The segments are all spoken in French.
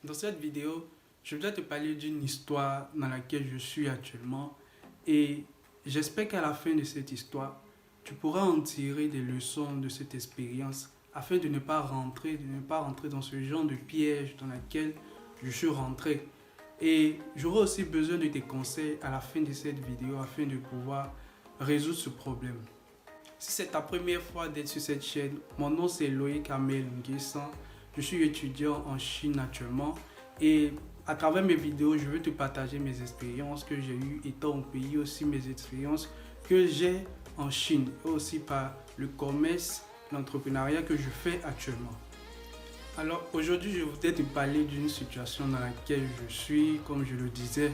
Dans cette vidéo, je voudrais te parler d'une histoire dans laquelle je suis actuellement et j'espère qu'à la fin de cette histoire, tu pourras en tirer des leçons de cette expérience afin de ne pas rentrer dans ce genre de piège dans lequel je suis rentré. Et j'aurai aussi besoin de tes conseils à la fin de cette vidéo afin de pouvoir résoudre ce problème. Si c'est ta première fois d'être sur cette chaîne, mon nom c'est Loïc Amel Nguessan. Je suis étudiant en Chine actuellement et à travers mes vidéos, je veux te partager mes expériences que j'ai eues étant au pays, aussi mes expériences que j'ai en Chine et aussi par le commerce, l'entrepreneuriat que je fais actuellement. Alors aujourd'hui, je voudrais te parler d'une situation dans laquelle je suis, comme je le disais,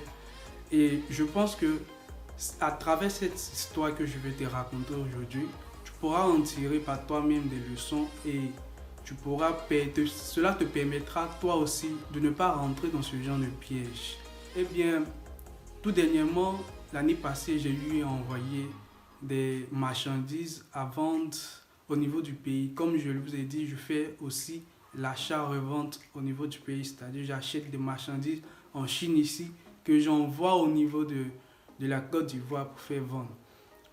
et je pense que à travers cette histoire que je vais te raconter aujourd'hui, tu pourras en tirer par toi-même des leçons et cela te permettra toi aussi de ne pas rentrer dans ce genre de piège. Eh bien, tout dernièrement, l'année passée, j'ai eu à envoyer des marchandises à vendre au niveau du pays. Comme je vous ai dit, je fais aussi l'achat-revente au niveau du pays, c'est-à-dire j'achète des marchandises en Chine ici que j'envoie au niveau de la Côte d'Ivoire pour faire vendre.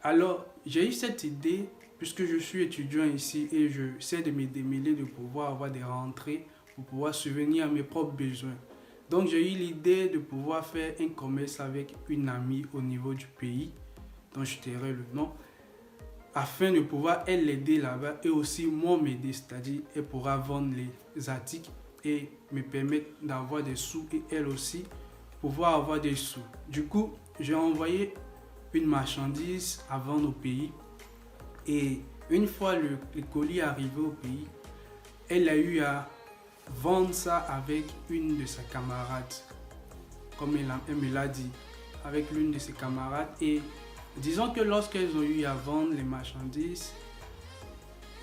Alors, j'ai eu cette idée puisque je suis étudiant ici et je sais de me démêler de pouvoir avoir des rentrées pour pouvoir subvenir à mes propres besoins. Donc, j'ai eu l'idée de pouvoir faire un commerce avec une amie au niveau du pays, dont je tairai le nom, afin de pouvoir elle l'aider là-bas et aussi moi m'aider, c'est-à-dire elle pourra vendre les articles et me permettre d'avoir des sous et elle aussi pouvoir avoir des sous. Du coup, j'ai envoyé une marchandise à vendre au pays et une fois le colis arrivé au pays, elle a eu à vendre ça avec une de ses camarades, comme elle me l'a dit, avec l'une de ses camarades. Et disons que lorsqu'elles ont eu à vendre les marchandises,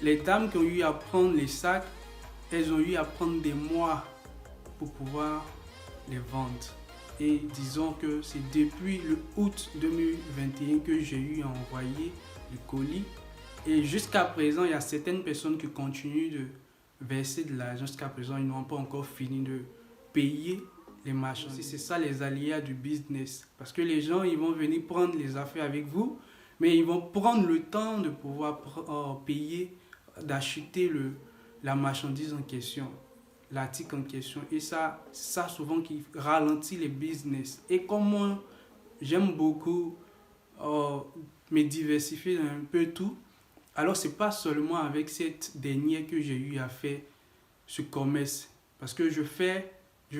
les dames qui ont eu à prendre les sacs, elles ont eu à prendre des mois pour pouvoir les vendre. Et disons que c'est depuis le août 2021 que j'ai eu à envoyer le colis. Et jusqu'à présent, il y a certaines personnes qui continuent de verser de l'argent. Jusqu'à présent, ils n'ont pas encore fini de payer les marchandises. C'est ça les aléas du business. Parce que les gens, ils vont venir prendre les affaires avec vous, mais ils vont prendre le temps de pouvoir payer, d'acheter la marchandise en question, l'article en question. Et ça souvent qui ralentit les business. Et comme moi, j'aime beaucoup me diversifier dans un peu tout, alors c'est pas seulement avec cette dernière que j'ai eu à faire ce commerce. Parce que je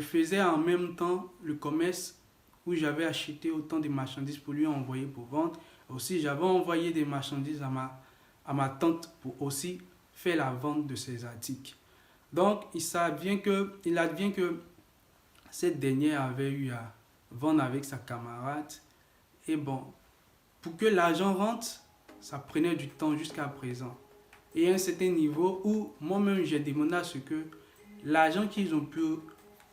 faisais en même temps le commerce où j'avais acheté autant de marchandises pour lui envoyer pour vendre. Aussi, j'avais envoyé des marchandises à ma tante pour aussi faire la vente de ses articles. Donc, il advient que cette dernière avait eu à vendre avec sa camarade. Et bon, pour que l'argent rentre, ça prenait du temps jusqu'à présent. Et à un certain niveau où moi-même j'ai demandé à ce que l'argent qu'ils ont pu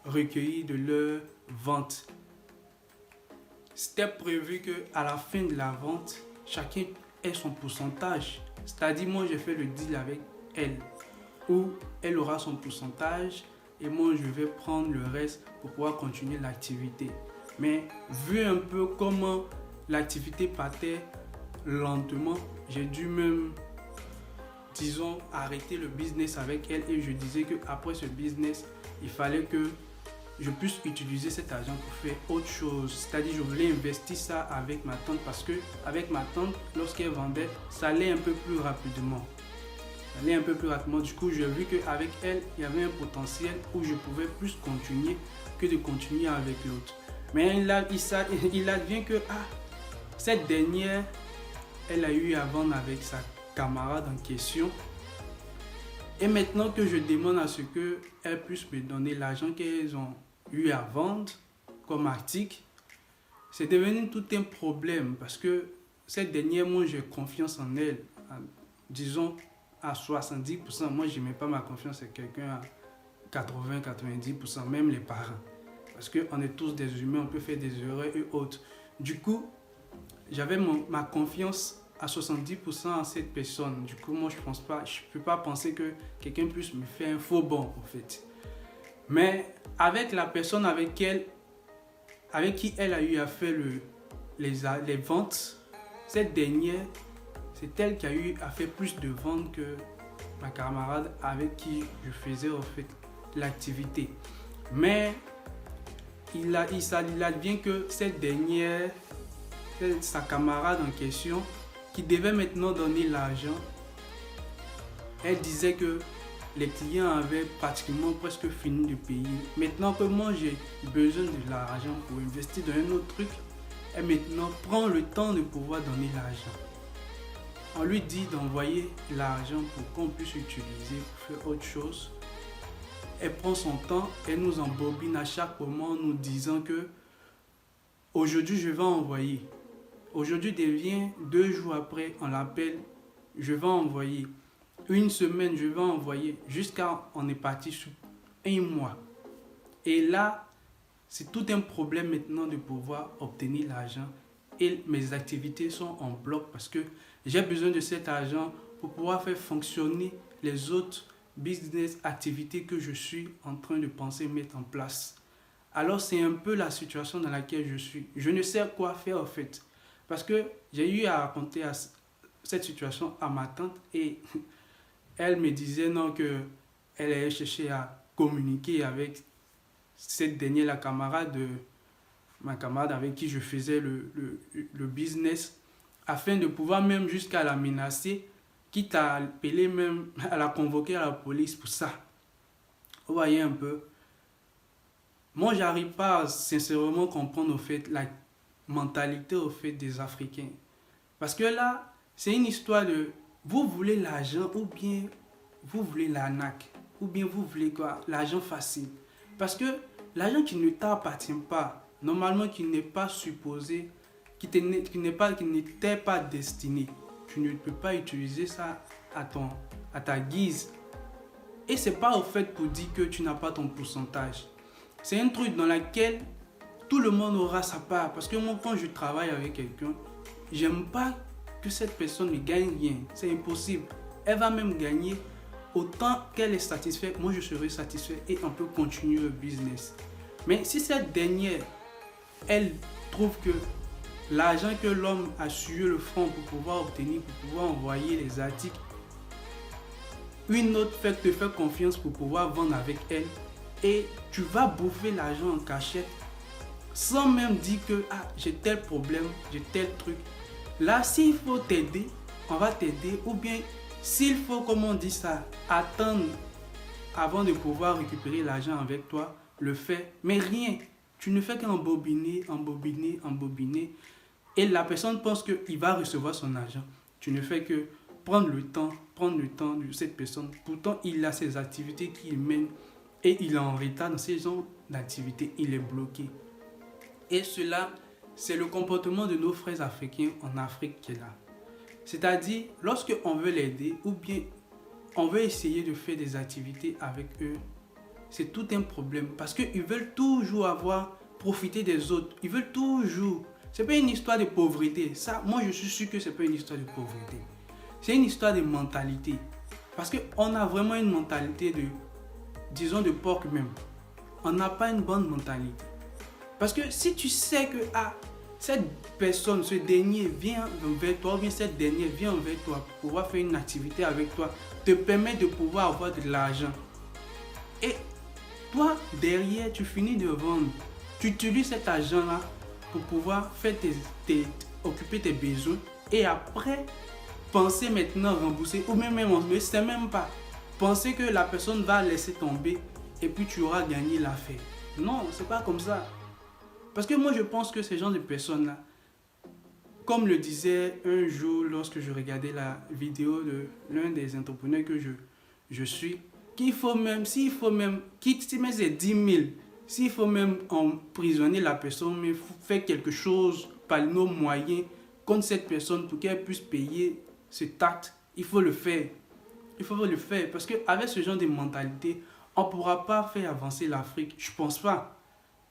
recueillir de leur vente, c'était prévu qu'à la fin de la vente, chacun ait son pourcentage. C'est-à-dire, moi j'ai fait le deal avec elle, où elle aura son pourcentage et moi je vais prendre le reste pour pouvoir continuer l'activité. Mais vu un peu comment l'activité partait lentement, j'ai dû même, disons, arrêter le business avec elle et je disais qu'après ce business, il fallait que je puisse utiliser cet argent pour faire autre chose. C'est-à-dire, je voulais investir ça avec ma tante parce que avec ma tante, lorsqu'elle vendait, ça allait un peu plus rapidement. Du coup, j'ai vu qu'avec elle, il y avait un potentiel où je pouvais plus continuer que de continuer avec l'autre. Mais il advient que cette dernière, elle a eu à vendre avec sa camarade en question. Et maintenant que je demande à ce qu'elle puisse me donner l'argent qu'elles ont eu à vendre comme article, c'est devenu tout un problème parce que cette dernière, moi j'ai confiance en elle, disons à 70%. Moi je ne mets pas ma confiance à quelqu'un à 80-90%, même les parents. Parce qu'on est tous des humains, on peut faire des erreurs et autres. Du coup, j'avais ma confiance à 70% en cette personne. Du coup, moi, je ne peux pas penser que quelqu'un puisse me faire un faux bon, en fait. Mais avec la personne avec qui elle a eu à faire les ventes, cette dernière, c'est elle qui a eu à faire plus de ventes que ma camarade avec qui je faisais en fait l'activité. Mais il advient que cette dernière, sa camarade en question, qui devait maintenant donner l'argent, elle disait que les clients avaient pratiquement presque fini de payer. Maintenant que moi j'ai besoin de l'argent pour investir dans un autre truc, elle maintenant prend le temps de pouvoir donner l'argent. On lui dit d'envoyer l'argent pour qu'on puisse utiliser pour faire autre chose. Elle prend son temps, elle nous embobine à chaque moment en nous disant que aujourd'hui je vais envoyer. Aujourd'hui devient 2 jours après, on l'appelle, je vais envoyer. Une semaine, je vais envoyer. Jusqu'à on est parti sur 1 mois. Et là, c'est tout un problème maintenant de pouvoir obtenir l'argent. Et mes activités sont en bloc parce que j'ai besoin de cet argent pour pouvoir faire fonctionner les autres business activités que je suis en train de penser mettre en place. Alors c'est un peu la situation dans laquelle je suis. Je ne sais quoi faire en fait. Parce que j'ai eu à raconter cette situation à ma tante et elle me disait non que elle allait chercher à communiquer avec cette dernière, ma camarade avec qui je faisais le business, afin de pouvoir même jusqu'à la menacer, quitte à appeler même, à la convoquer à la police pour ça. Vous voyez un peu. Moi, j'arrive pas à sincèrement comprendre au fait la mentalité au fait des Africains. Parce que là, c'est une histoire de vous voulez l'argent ou bien vous voulez l'arnaque ou bien vous voulez quoi? L'argent facile. Parce que l'argent qui ne t'appartient pas, normalement qui n'est pas supposé, qui n'était pas destiné, tu ne peux pas utiliser ça à ta guise. Et c'est pas au fait pour dire que tu n'as pas ton pourcentage. C'est un truc dans lequel tout le monde aura sa part. Parce que moi, quand je travaille avec quelqu'un, j'aime pas que cette personne ne gagne rien. C'est impossible. Elle va même gagner autant qu'elle est satisfaite. Moi, je serai satisfait et on peut continuer le business. Mais si cette dernière, elle trouve que l'argent que l'homme a sué le front pour pouvoir obtenir, pour pouvoir envoyer les articles, une autre te fait confiance pour pouvoir vendre avec elle et tu vas bouffer l'argent en cachette sans même dire que j'ai tel problème, j'ai tel truc. Là, s'il faut t'aider, on va t'aider. Ou bien, s'il faut, comme on dit ça, attendre avant de pouvoir récupérer l'argent avec toi, le fais. Mais rien. Tu ne fais qu'embobiner, embobiner, embobiner. Et la personne pense qu'il va recevoir son argent. Tu ne fais que prendre le temps de cette personne. Pourtant, il a ses activités qu'il mène et il est en retard dans ses genres d'activités. Il est bloqué. Et cela, c'est le comportement de nos frères africains en Afrique qui est là. C'est-à-dire, lorsque on veut l'aider ou bien on veut essayer de faire des activités avec eux, c'est tout un problème parce qu'ils veulent toujours profiter des autres. Ils veulent toujours. C'est pas une histoire de pauvreté. Ça, moi, je suis sûr que c'est pas une histoire de pauvreté. C'est une histoire de mentalité. Parce qu'on a vraiment une mentalité disons, de porc même. On n'a pas une bonne mentalité. Parce que si tu sais que cette personne, ce dernier vient vers toi, ou bien cette dernière vient vers toi pour pouvoir faire une activité avec toi, te permet de pouvoir avoir de l'argent. Et toi, derrière, tu finis de vendre. Tu utilises cet argent-là pour pouvoir faire occuper tes besoins. Et après, penser maintenant rembourser, ou même ne sait même pas. Penser que la personne va laisser tomber et puis tu auras gagné l'affaire. Non, c'est pas comme ça. Parce que moi, je pense que ces gens de personnes-là, comme le disait un jour lorsque je regardais la vidéo de l'un des entrepreneurs que je suis, s'il faut même, si c'est 10 000, s'il faut même emprisonner la personne, mais faire quelque chose par nos moyens contre cette personne pour qu'elle puisse payer ce taxe, il faut le faire. Il faut le faire parce qu'avec ce genre de mentalité, on ne pourra pas faire avancer l'Afrique. Je pense pas.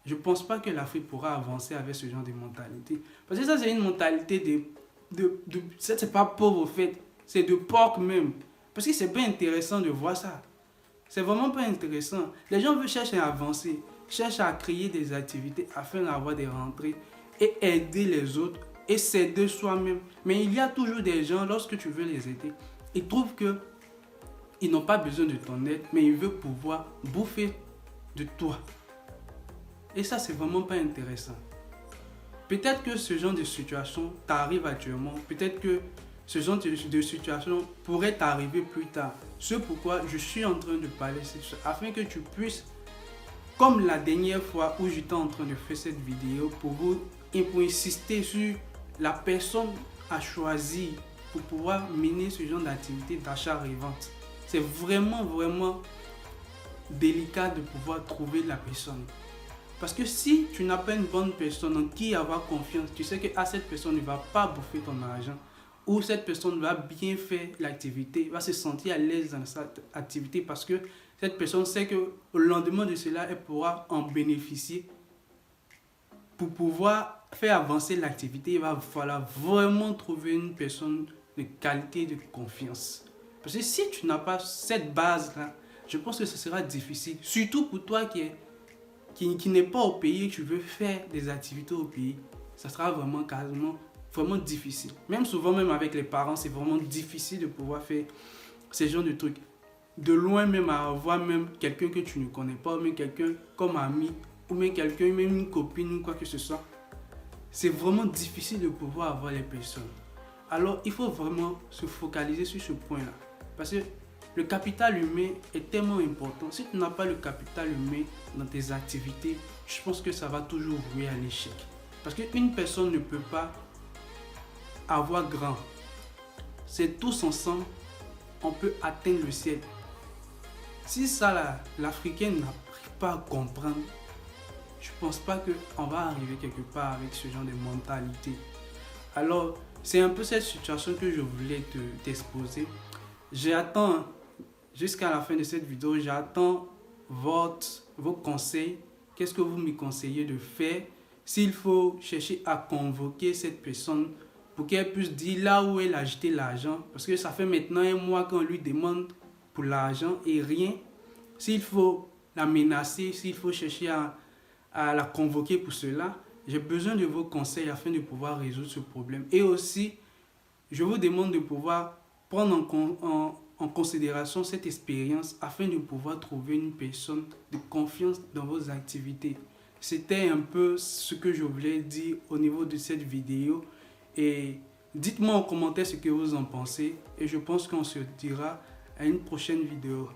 Je ne pense pas que l'Afrique pourra avancer avec ce genre de mentalité. Parce que ça, c'est une mentalité c'est pas pauvre au fait, c'est de porc même. Parce que c'est pas intéressant de voir ça. C'est vraiment pas intéressant. Les gens veulent chercher à avancer, cherchent à créer des activités afin d'avoir des rentrées et aider les autres et s'aider soi-même. Mais il y a toujours des gens, lorsque tu veux les aider, ils trouvent que ils n'ont pas besoin de ton aide, mais ils veulent pouvoir bouffer de toi. Et ça, c'est vraiment pas intéressant. Peut-être que ce genre de situation t'arrive actuellement. Peut-être que ce genre de situation pourrait t'arriver plus tard. C'est pourquoi je suis en train de parler de ça, afin que tu puisses, comme la dernière fois où j'étais en train de faire cette vidéo, pour insister sur la personne à choisir pour pouvoir mener ce genre d'activité d'achat-revente. C'est vraiment délicat de pouvoir trouver la personne. Parce que si tu n'as pas une bonne personne en qui avoir confiance, tu sais que cette personne ne va pas bouffer ton argent, ou cette personne va bien faire l'activité, va se sentir à l'aise dans cette activité parce que cette personne sait que au lendemain de cela, elle pourra en bénéficier. Pour pouvoir faire avancer l'activité, il va falloir vraiment trouver une personne de qualité, de confiance. Parce que si tu n'as pas cette base-là, je pense que ce sera difficile. Surtout pour toi qui n'est pas au pays, tu veux faire des activités au pays, ça sera vraiment difficile. Même souvent, même avec les parents, c'est vraiment difficile de pouvoir faire ce genre de trucs. De loin même à avoir même quelqu'un que tu ne connais pas, même quelqu'un comme ami, ou même quelqu'un, même une copine ou quoi que ce soit. C'est vraiment difficile de pouvoir avoir les personnes. Alors, il faut vraiment se focaliser sur ce point-là. Parce que le capital humain est tellement important. Si tu n'as pas le capital humain dans tes activités, je pense que ça va toujours vouer à l'échec. Parce qu'une personne ne peut pas avoir grand. C'est tous ensemble, on peut atteindre le ciel. Si ça, l'Africain n'arrive pas à comprendre, je ne pense pas qu'on va arriver quelque part avec ce genre de mentalité. Alors, c'est un peu cette situation que je voulais t'exposer. J'attends, jusqu'à la fin de cette vidéo, j'attends vos conseils. Qu'est-ce que vous me conseillez de faire? S'il faut chercher à convoquer cette personne pour qu'elle puisse dire là où elle a jeté l'argent. Parce que ça fait maintenant un mois qu'on lui demande pour l'argent et rien. S'il faut la menacer, s'il faut chercher à la convoquer pour cela, j'ai besoin de vos conseils afin de pouvoir résoudre ce problème. Et aussi, je vous demande de pouvoir prendre en considération cette expérience afin de pouvoir trouver une personne de confiance dans vos activités. C'était un peu ce que je voulais dire au niveau de cette vidéo. Et dites-moi en commentaire ce que vous en pensez. Et je pense qu'on se dira à une prochaine vidéo.